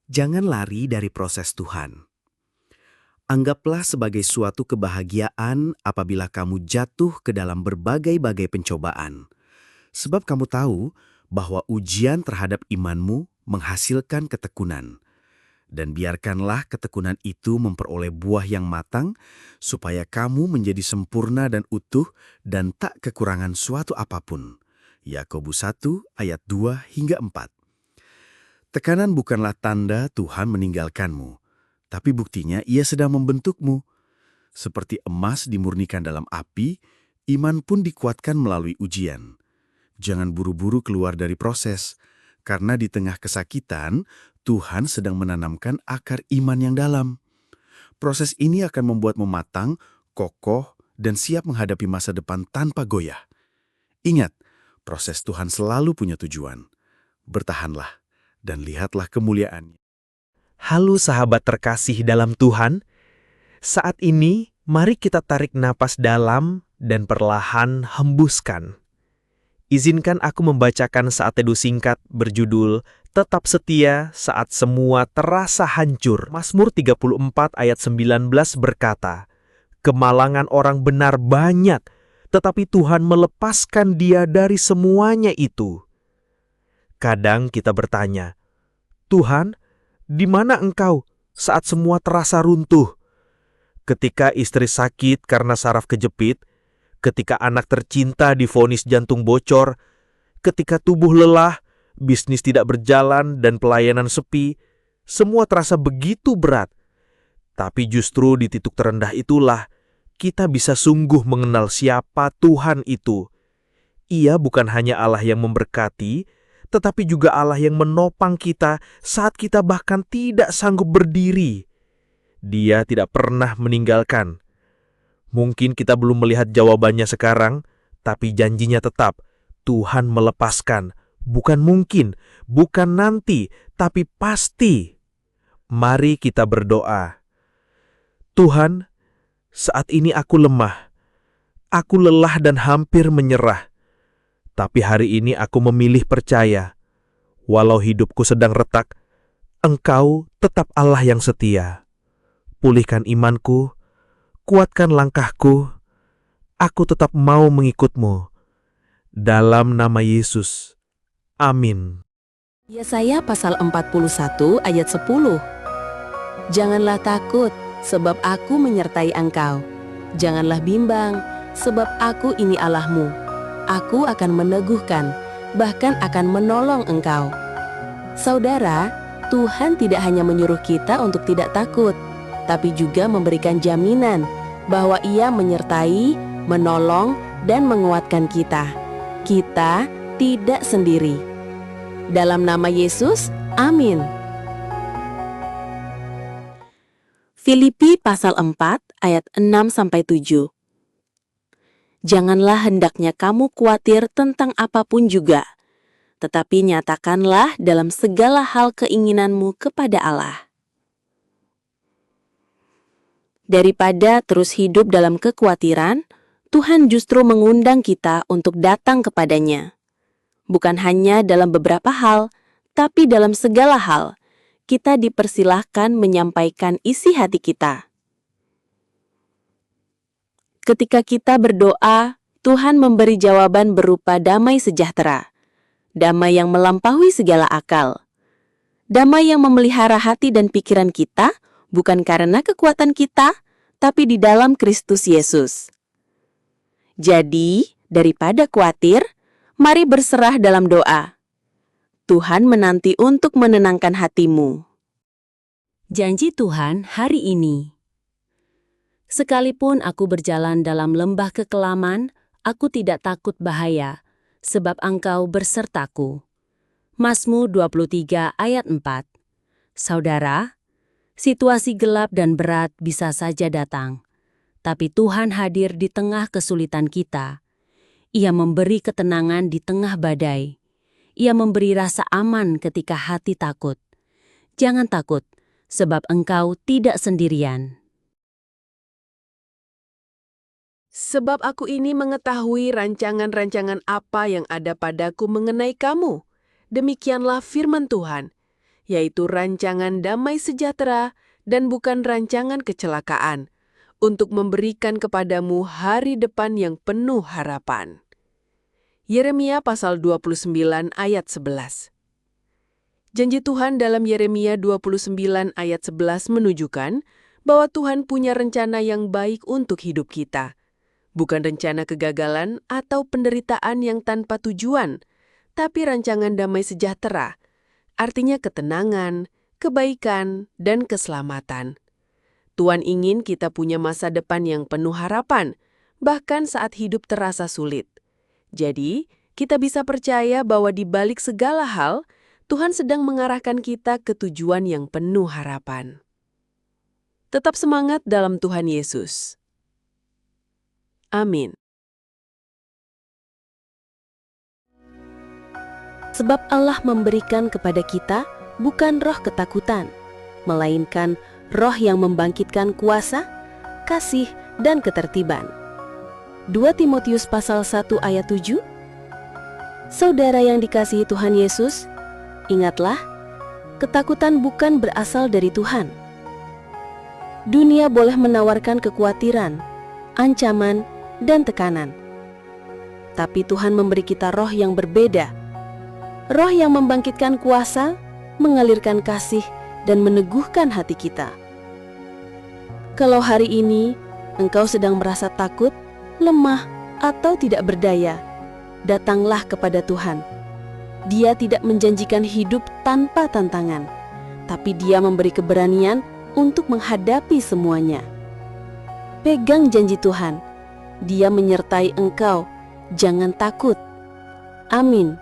Jangan lari dari proses Tuhan. Anggaplah sebagai suatu kebahagiaan apabila kamu jatuh ke dalam berbagai-bagai pencobaan. Sebab kamu tahu bahwa ujian terhadap imanmu menghasilkan ketekunan. Dan biarkanlah ketekunan itu memperoleh buah yang matang, supaya kamu menjadi sempurna dan utuh dan tak kekurangan suatu apapun. Yakobus 1 ayat 2 hingga 4. Tekanan bukanlah tanda Tuhan meninggalkanmu, tapi buktinya Ia sedang membentukmu. Seperti emas dimurnikan dalam api, iman pun dikuatkan melalui ujian. Jangan buru-buru keluar dari proses, karena di tengah kesakitan, Tuhan sedang menanamkan akar iman yang dalam. Proses ini akan membuatmu matang, kokoh, dan siap menghadapi masa depan tanpa goyah. Ingat, proses Tuhan selalu punya tujuan. Bertahanlah dan lihatlah kemuliaannya. Halo sahabat terkasih dalam Tuhan, saat ini mari kita tarik napas dalam dan perlahan hembuskan. Izinkan aku membacakan saat teduh singkat berjudul Tetap Setia Saat Semua Terasa Hancur. Mazmur 34 ayat 19 berkata, "Kemalangan orang benar banyak, tetapi Tuhan melepaskan dia dari semuanya itu." Kadang kita bertanya, "Tuhan, di mana Engkau saat semua terasa runtuh?" Ketika istri sakit karena saraf kejepit, ketika anak tercinta divonis jantung bocor, ketika tubuh lelah, bisnis tidak berjalan, dan pelayanan sepi, semua terasa begitu berat. Tapi justru di titik terendah itulah kita bisa sungguh mengenal siapa Tuhan itu. Ia bukan hanya Allah yang memberkati, tetapi juga Allah yang menopang kita saat kita bahkan tidak sanggup berdiri. Dia tidak pernah meninggalkan. Mungkin kita belum melihat jawabannya sekarang, tapi janjinya tetap, Tuhan melepaskan. Bukan mungkin, bukan nanti, tapi pasti. Mari kita berdoa. Tuhan, saat ini aku lemah. Aku lelah dan hampir menyerah. Tapi hari ini aku memilih percaya. Walau hidupku sedang retak, Engkau tetap Allah yang setia. Pulihkan imanku, kuatkan langkahku, aku tetap mau mengikut-Mu. Dalam nama Yesus. Amin. Yesaya pasal 41 ayat 10. Janganlah takut, sebab aku menyertai engkau. Janganlah bimbang, sebab aku ini Allahmu. Aku akan meneguhkan, bahkan akan menolong engkau. Saudara, Tuhan tidak hanya menyuruh kita untuk tidak takut, tapi juga memberikan jaminan bahwa Ia menyertai, menolong, dan menguatkan kita. Kita tidak sendiri. Dalam nama Yesus, amin. Filipi pasal 4 ayat 6-7. Janganlah hendaknya kamu khawatir tentang apapun juga, tetapi nyatakanlah dalam segala hal keinginanmu kepada Allah. Daripada terus hidup dalam kekhawatiran, Tuhan justru mengundang kita untuk datang kepadanya. Bukan hanya dalam beberapa hal, tapi dalam segala hal, kita dipersilahkan menyampaikan isi hati kita. Ketika kita berdoa, Tuhan memberi jawaban berupa damai sejahtera, damai yang melampaui segala akal, damai yang memelihara hati dan pikiran kita, bukan karena kekuatan kita, tapi di dalam Kristus Yesus. Jadi, daripada khawatir, mari berserah dalam doa. Tuhan menanti untuk menenangkan hatimu. Janji Tuhan hari ini. Sekalipun aku berjalan dalam lembah kekelaman, aku tidak takut bahaya, sebab Engkau bersertaku. Mazmur 23 ayat 4. Saudara, situasi gelap dan berat bisa saja datang, tapi Tuhan hadir di tengah kesulitan kita. Ia memberi ketenangan di tengah badai. Ia memberi rasa aman ketika hati takut. Jangan takut, sebab engkau tidak sendirian. Sebab aku ini mengetahui rancangan-rancangan apa yang ada padaku mengenai kamu. Demikianlah firman Tuhan, yaitu rancangan damai sejahtera dan bukan rancangan kecelakaan, untuk memberikan kepadamu hari depan yang penuh harapan. Yeremia pasal 29 ayat 11. Janji Tuhan dalam Yeremia 29 ayat 11 menunjukkan bahwa Tuhan punya rencana yang baik untuk hidup kita. Bukan rencana kegagalan atau penderitaan yang tanpa tujuan, tapi rancangan damai sejahtera, artinya ketenangan, kebaikan, dan keselamatan. Tuhan ingin kita punya masa depan yang penuh harapan, bahkan saat hidup terasa sulit. Jadi, kita bisa percaya bahwa di balik segala hal, Tuhan sedang mengarahkan kita ke tujuan yang penuh harapan. Tetap semangat dalam Tuhan Yesus. Amin. Sebab Allah memberikan kepada kita bukan roh ketakutan, melainkan roh yang membangkitkan kuasa, kasih, dan ketertiban. 2 Timotius pasal 1 ayat 7. Saudara yang dikasihi Tuhan Yesus, ingatlah, ketakutan bukan berasal dari Tuhan. Dunia boleh menawarkan kekhawatiran, ancaman, dan tekanan. Tapi Tuhan memberi kita roh yang berbeda. Roh yang membangkitkan kuasa, mengalirkan kasih, dan meneguhkan hati kita. Kalau hari ini engkau sedang merasa takut, lemah, atau tidak berdaya, datanglah kepada Tuhan. Dia tidak menjanjikan hidup tanpa tantangan, tapi Dia memberi keberanian untuk menghadapi semuanya. Pegang janji Tuhan. Dia menyertai engkau. Jangan takut. Amin.